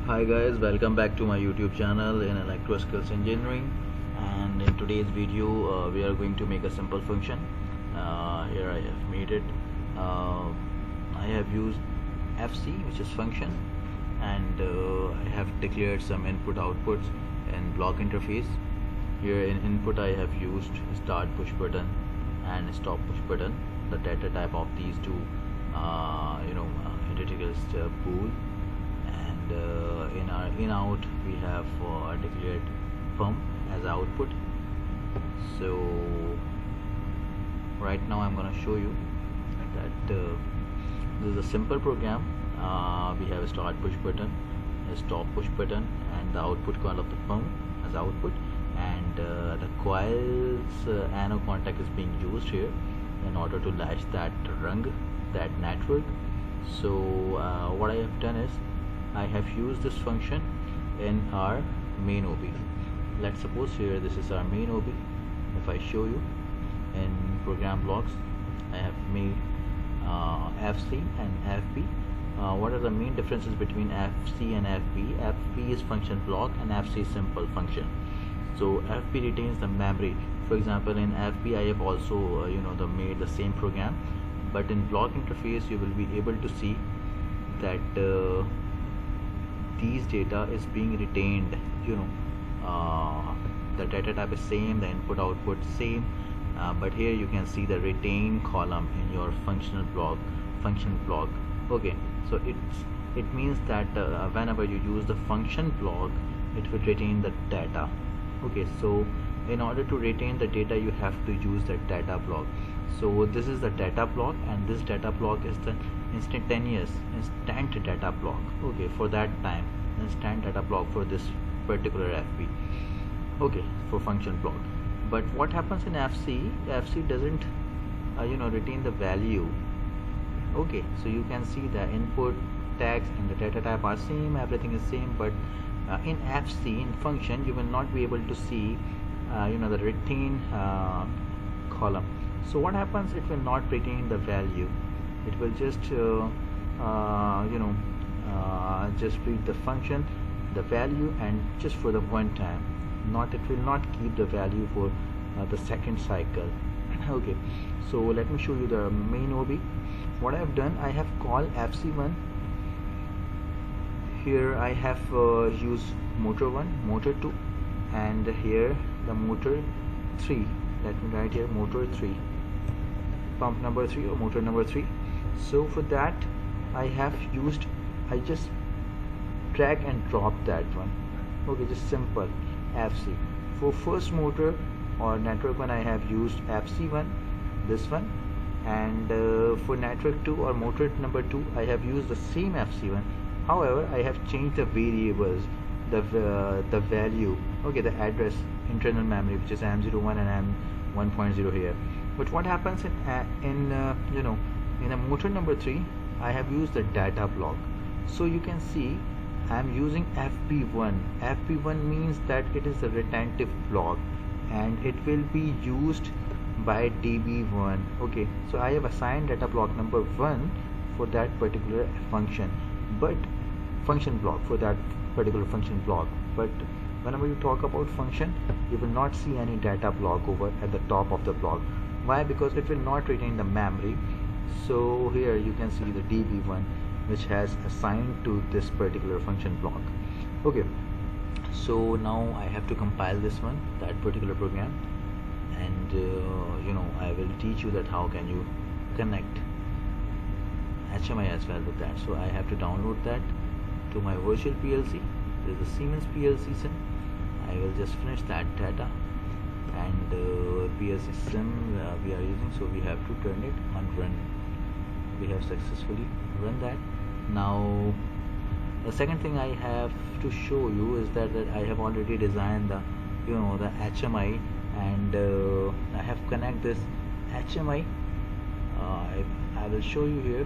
Hi guys, welcome back to my YouTube channel in Electro Skills Engineering, and in today's video we are going to make a simple function. Here I have made it. I have used FC, which is function, and I have declared some input outputs in block interface. Here in input I have used start push button and stop push button, the data type of these two integrals pool. And in our in-out we have declared pump as output. So right now I'm going to show you that this is a simple program. We have a start push button, a stop push button, and the output coil of the pump as output, and the coils anode contact is being used here in order to latch that rung, that network. So what I have done is I have used this function in our main OB. Let's suppose here this is our main OB. If I show you in program blocks, I have made FC and FB. What are the main differences between FC and FB? FB is function block and FC is simple function. So FB retains the memory. For example, in FB I have also made the same program, but in block interface you will be able to see that these data is being retained. The data type is same, the input output same, but here you can see the retain column in your function block. Okay, so it means that whenever you use the function block, it will retain the data. Okay, so in order to retain the data you have to use the data block. So this is the data block, and this data block is the instant data block. Okay, for that time, instant data block for this particular FB. Okay, for function block. But what happens in FC? FC doesn't retain the value. Okay, so you can see the input tags and the data type are same, everything is same, but in FC, in function, you will not be able to see the retain column. So what happens? It will not retain the value. It will just just read the function, the value, and just for the one time. It will not keep the value for the second cycle. Okay, so let me show you the main OB. What I have done, I have called FC1. Here I have used motor 1, motor 2, and here the motor 3. Let me write here motor 3, pump number 3 or motor number 3. So for that I just drag and drop that one. Okay, just simple FC. For first motor or network 1 I have used FC1, this one, and for network 2 or motor number 2 I have used the same FC1. However, I have changed the variables, the value, okay, the address, internal memory, which is M01 and M1.0 here. But what happens in a motor number 3, I have used the data block. So you can see I am using FP1. FP1 means that it is a retentive block and it will be used by DB1. Okay, so I have assigned data block number 1 for that particular function, but function block for that particular function block. But whenever you talk about function, you will not see any data block over at the top of the block. Why? Because it will not retain the memory. So here you can see the DB1, which has assigned to this particular function block. Okay, so now I have to compile this one, that particular program, and I will teach you that how can you connect HMI as well with that. So I have to download that to my virtual PLC. There is a Siemens PLC sim. I will just finish that data, and PLC sim we are using, so we have to turn it on run. We have successfully run that. Now the second thing I have to show you is that I have already designed the the HMI, and I have connect this HMI. I will show you here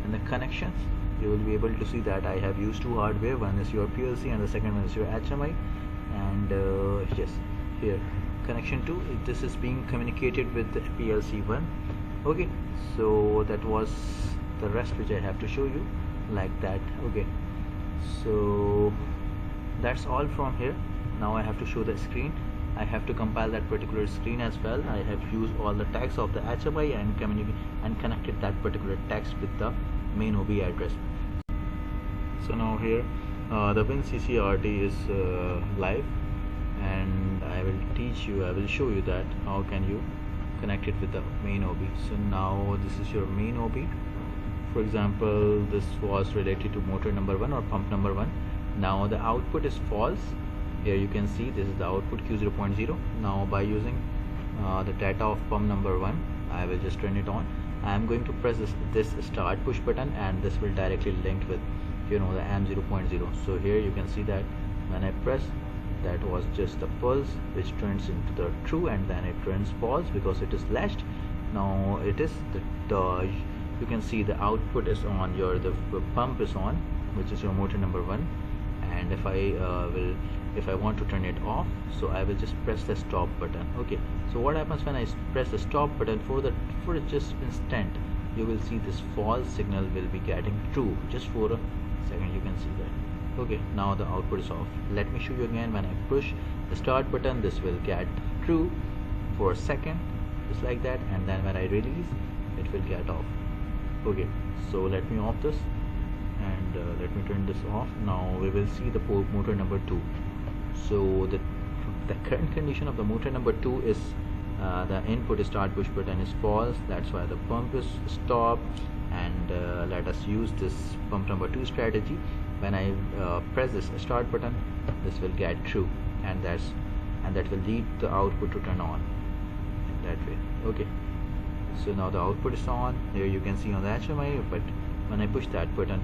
in the connections. You will be able to see that I have used two hardware. One is your PLC and the second one is your HMI. And yes, here connection 2, this is being communicated with the PLC 1. Okay, so that was the rest which I have to show you. like that. Okay, so that's all from here. Now I have to show the screen. I have to compile that particular screen as well. I have used all the tags of the HMI and connected that particular text with the main OB address. So now here the WinCCRT is live, and I will show you that how can you connect it with the main OB. So now this is your main OB. For example, this was related to motor number 1 or pump number 1. Now the output is false. Here you can see this is the output Q0.0. Now by using the data of pump number 1, I will just turn it on. I am going to press this start push button, and this will directly link with the AM0.0. So here you can see that when I press, that was just the pulse which turns into the true, and then it turns false because it is latched. Now it is you can see the output is on, the pump is on, which is your motor number 1. And if I want to turn it off, so I will just press the stop button. Okay, so what happens when I press the stop button, for just instant you will see this false signal will be getting true. Just for a second you can see that. Okay, now the output is off. Let me show you again. When I push the start button, this will get true for a second, just like that, and then when I release, it will get off. Okay, so let me off this, and let me turn this off. Now we will see the motor number 2. So the current condition of the motor number 2 is the input start push button is false. That's why the pump is stopped. And let us use this pump number 2 strategy. When I press this start button, this will get true, and that will lead the output to turn on in that way. Okay, so now the output is on. Here you can see on the HMI, but when I push that button,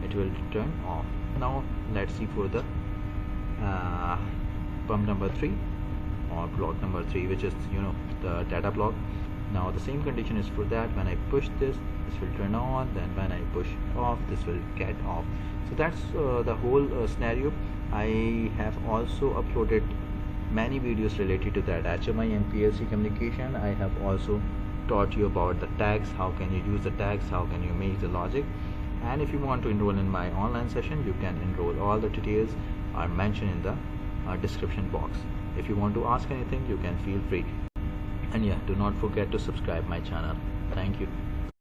it will turn off. Now let's see for the pump number 3 or block number 3, which is the data block. Now the same condition is for that. When I push this will turn on, then when I push off, this will get off. So that's the whole scenario. I have also uploaded many videos related to that HMI and PLC communication. I have also taught you about the tags, how can you use the tags, how can you make the logic. And if you want to enroll in my online session, you can enroll. All the details are mentioned in the description box. If you want to ask anything, you can feel free. And yeah, do not forget to subscribe my channel. Thank you.